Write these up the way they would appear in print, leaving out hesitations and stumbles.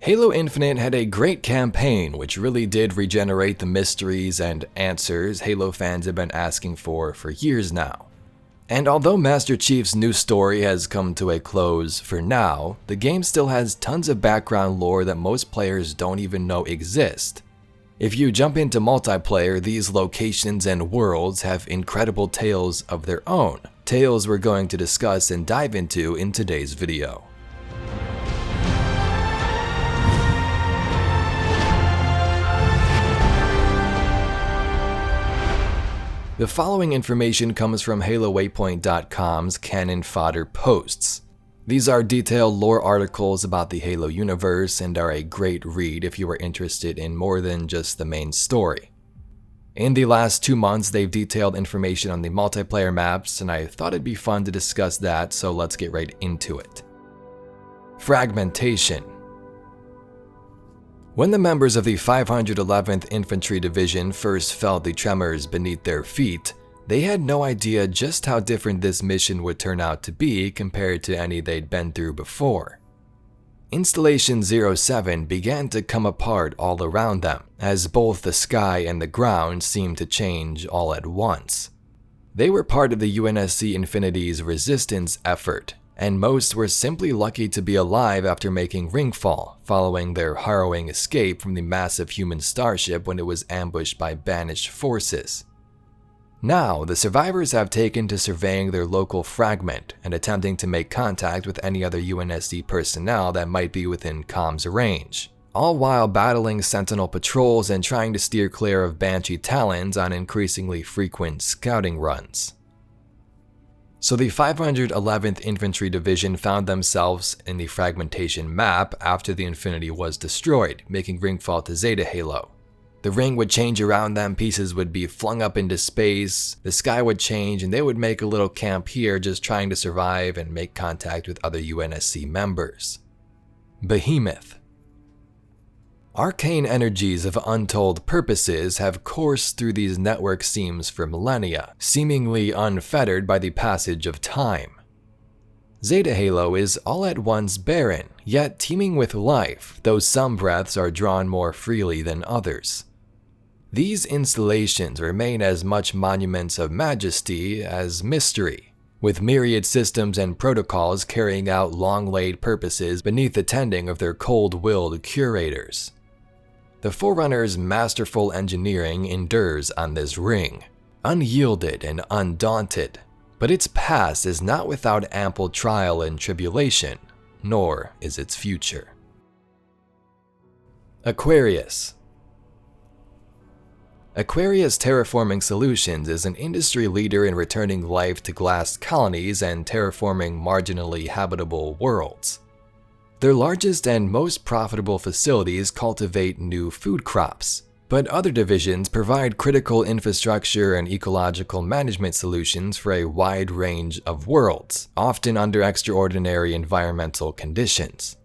Halo Infinite had a great campaign which really did regenerate the mysteries and answers Halo fans have been asking for years now. And although Master Chief's new story has come to a close for now, the game still has tons of background lore that most players don't even know exist. If you jump into multiplayer, these locations and worlds have incredible tales of their own, tales we're going to discuss and dive into in today's video. The following information comes from HaloWaypoint.com's Cannon Fodder posts. These are detailed lore articles about the Halo universe and are a great read if you are interested in more than just the main story. In the last 2 months, they've detailed information on the multiplayer maps, and I thought it'd be fun to discuss that, so let's get right into it. Fragmentation. When the members of the 511th Infantry Division first felt the tremors beneath their feet, they had no idea just how different this mission would turn out to be compared to any they'd been through before. Installation 07 began to come apart all around them, as both the sky and the ground seemed to change all at once. They were part of the UNSC Infinity's resistance effort, and most were simply lucky to be alive after making ringfall, following their harrowing escape from the massive human starship when it was ambushed by banished forces. Now, the survivors have taken to surveying their local fragment and attempting to make contact with any other UNSC personnel that might be within comms range, all while battling Sentinel patrols and trying to steer clear of Banshee Talons on increasingly frequent scouting runs. So the 511th Infantry Division found themselves in the fragmentation map after the Infinity was destroyed, making ringfall to Zeta Halo. The ring would change around them, pieces would be flung up into space, the sky would change, and they would make a little camp here just trying to survive and make contact with other UNSC members. Behemoth. Arcane energies of untold purposes have coursed through these network seams for millennia, seemingly unfettered by the passage of time. Zeta Halo is all at once barren, yet teeming with life, though some breaths are drawn more freely than others. These installations remain as much monuments of majesty as mystery, with myriad systems and protocols carrying out long-laid purposes beneath the tending of their cold-willed curators. The Forerunner's masterful engineering endures on this ring, unyielded and undaunted, but its past is not without ample trial and tribulation, nor is its future. AQUARIUS. AQUARIUS Terraforming Solutions is an industry leader in returning life to glassed colonies and terraforming marginally habitable worlds. Their largest and most profitable facilities cultivate new food crops, but other divisions provide critical infrastructure and ecological management solutions for a wide range of worlds, often under extraordinary environmental conditions.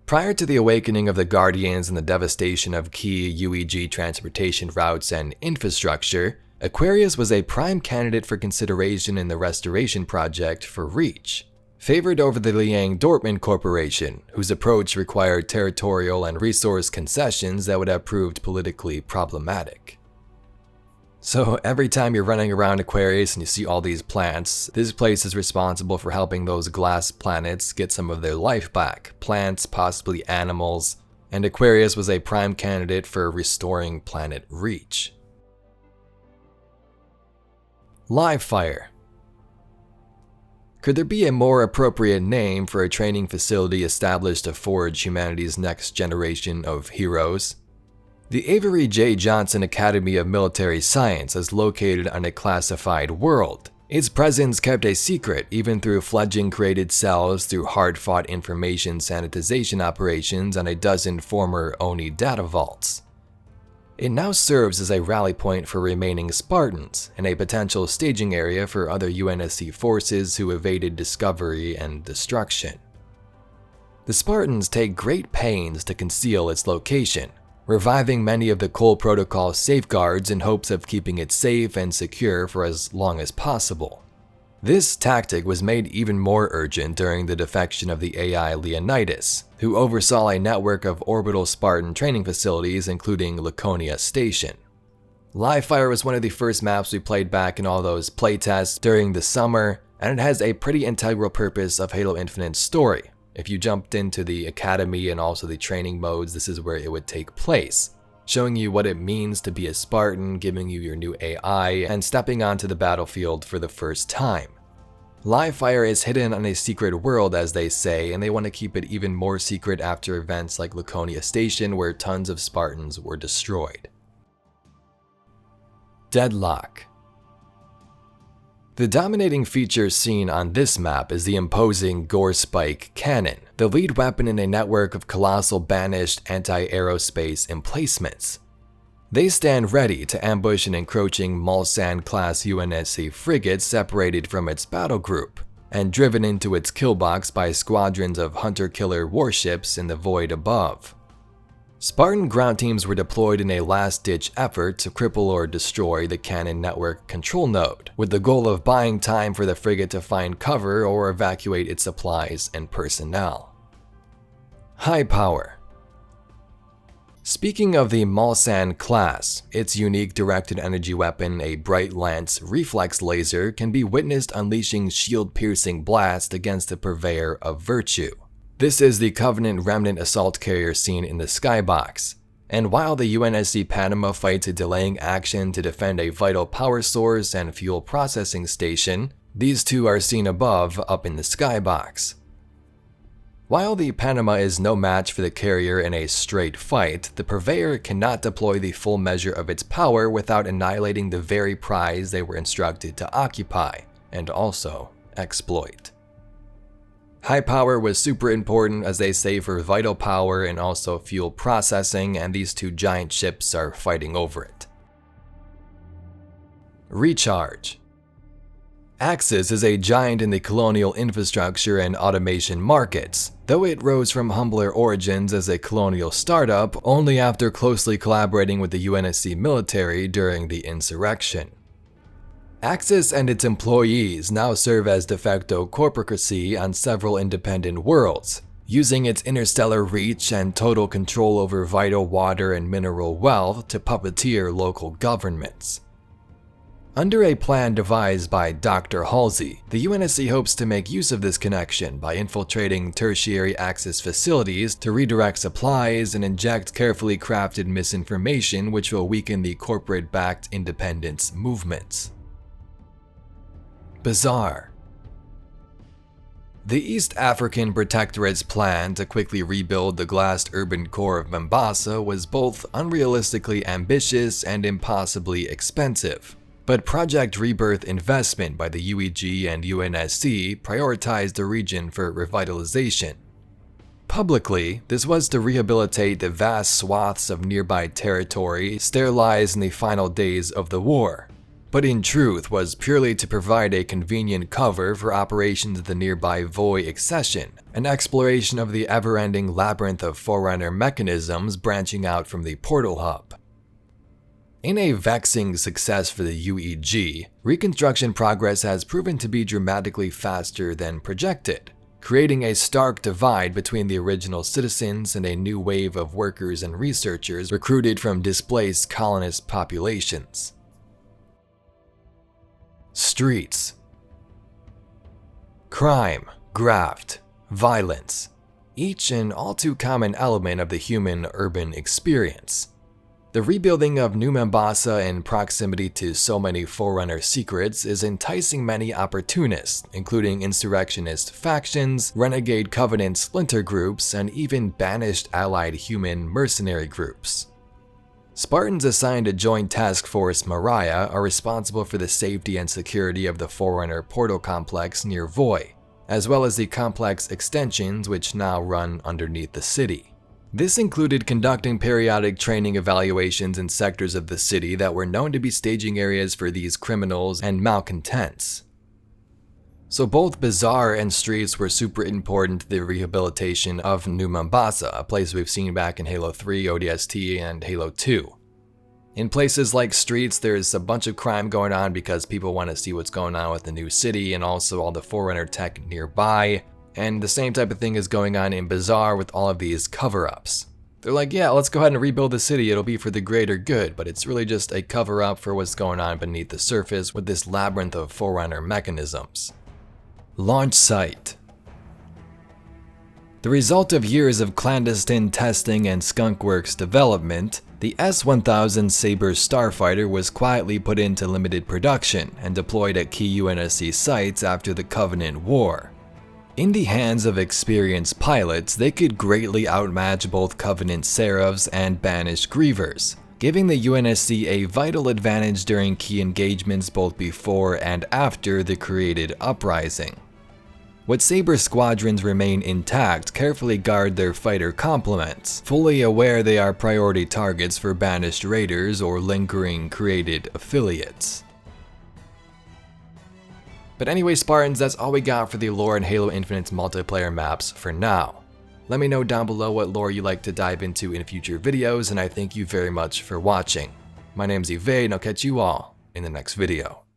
Prior to the awakening of the Guardians and the devastation of key UEG transportation routes and infrastructure, AQUARIUS was a prime candidate for consideration in the restoration project for Reach, favored over the Liang-Dortmund Corporation, whose approach required territorial and resource concessions that would have proved politically problematic. So every time you're running around AQUARIUS and you see all these plants, this place is responsible for helping those glass planets get some of their life back, plants, possibly animals, and AQUARIUS was a prime candidate for restoring planet Reach. Livefire. Could there be a more appropriate name for a training facility established to forge humanity's next generation of heroes? The Avery J. Johnson Academy of Military Science is located on a classified world. Its presence kept a secret even through fledgling created cells through hard-fought information sanitization operations on a dozen former ONI data vaults. It now serves as a rally point for remaining Spartans and a potential staging area for other UNSC forces who evaded discovery and destruction. The Spartans take great pains to conceal its location, reviving many of the Cole Protocol safeguards in hopes of keeping it safe and secure for as long as possible. This tactic was made even more urgent during the defection of the AI Leonidas, who oversaw a network of orbital Spartan training facilities including Laconia Station. Live Fire was one of the first maps we played back in all those playtests during the summer, and it has a pretty integral purpose of Halo Infinite's story. If you jumped into the academy and also the training modes, this is where it would take place, showing you what it means to be a Spartan, giving you your new AI, and stepping onto the battlefield for the first time. Live Fire is hidden on a secret world, as they say, and they want to keep it even more secret after events like Laconia Station, where tons of Spartans were destroyed. Deadlock. The dominating feature seen on this map is the imposing Gore Spike cannon, the lead weapon in a network of colossal banished anti-aerospace emplacements. They stand ready to ambush an encroaching Mulsanne-class UNSC frigate separated from its battle group, and driven into its kill box by squadrons of hunter-killer warships in the void above. Spartan ground teams were deployed in a last-ditch effort to cripple or destroy the cannon network control node, with the goal of buying time for the frigate to find cover or evacuate its supplies and personnel. High power. Speaking of the Mulsanne class, its unique directed energy weapon, a Bright Lance reflex laser, can be witnessed unleashing shield-piercing blast against the purveyor of virtue. This is the Covenant Remnant assault carrier seen in the skybox, and while the UNSC Panama fights a delaying action to defend a vital power source and fuel processing station, these two are seen above up in the skybox. While the Panama is no match for the carrier in a straight fight, the purveyor cannot deploy the full measure of its power without annihilating the very prize they were instructed to occupy, and also exploit. High power was super important, as they say, for vital power and also fuel processing, and these two giant ships are fighting over it. Recharge. Axis is a giant in the colonial infrastructure and automation markets, though it rose from humbler origins as a colonial startup only after closely collaborating with the UNSC military during the insurrection. Axis and its employees now serve as de facto corporacy on several independent worlds, using its interstellar reach and total control over vital water and mineral wealth to puppeteer local governments. Under a plan devised by Dr. Halsey, the UNSC hopes to make use of this connection by infiltrating tertiary Axis facilities to redirect supplies and inject carefully crafted misinformation which will weaken the corporate-backed independence movements. BAZAAR. The East African Protectorate's plan to quickly rebuild the glassed urban core of Mombasa was both unrealistically ambitious and impossibly expensive, but Project Rebirth investment by the UEG and UNSC prioritized the region for revitalization. Publicly, this was to rehabilitate the vast swaths of nearby territory sterilized in the final days of the war, but in truth was purely to provide a convenient cover for operations of the nearby Voi accession, an exploration of the ever-ending labyrinth of Forerunner mechanisms branching out from the portal hub. In a vexing success for the UEG, reconstruction progress has proven to be dramatically faster than projected, creating a stark divide between the original citizens and a new wave of workers and researchers recruited from displaced colonist populations. Streets. Crime, graft, violence, each an all too common element of the human urban experience. The rebuilding of New Mombasa in proximity to so many Forerunner secrets is enticing many opportunists, including insurrectionist factions, renegade Covenant splinter groups, and even banished allied human mercenary groups. Spartans assigned to Joint Task Force Mariah are responsible for the safety and security of the Forerunner portal complex near Voi, as well as the complex extensions which now run underneath the city. This included conducting periodic training evaluations in sectors of the city that were known to be staging areas for these criminals and malcontents. So both BAZAAR and Streets were super important to the rehabilitation of New Mombasa, a place we've seen back in Halo 3, ODST, and Halo 2. In places like streets, there's a bunch of crime going on because people want to see what's going on with the new city and also all the Forerunner tech nearby. And the same type of thing is going on in BAZAAR with all of these cover-ups. They're like, yeah, let's go ahead and rebuild the city, it'll be for the greater good, but it's really just a cover-up for what's going on beneath the surface with this labyrinth of Forerunner mechanisms. Launch site. The result of years of clandestine testing and skunkworks development, the S-1000 Sabre starfighter was quietly put into limited production and deployed at key UNSC sites after the Covenant War. In the hands of experienced pilots, they could greatly outmatch both Covenant Seraphs and banished Grievers, giving the UNSC a vital advantage during key engagements both before and after the created uprising. What Sabre squadrons remain intact carefully guard their fighter complements, fully aware they are priority targets for banished raiders or lingering created affiliates. But anyway, Spartans, that's all we got for the lore and Halo Infinite's multiplayer maps for now. Let me know down below what lore you'd like to dive into in future videos, and I thank you very much for watching. My name's Evade, and I'll catch you all in the next video.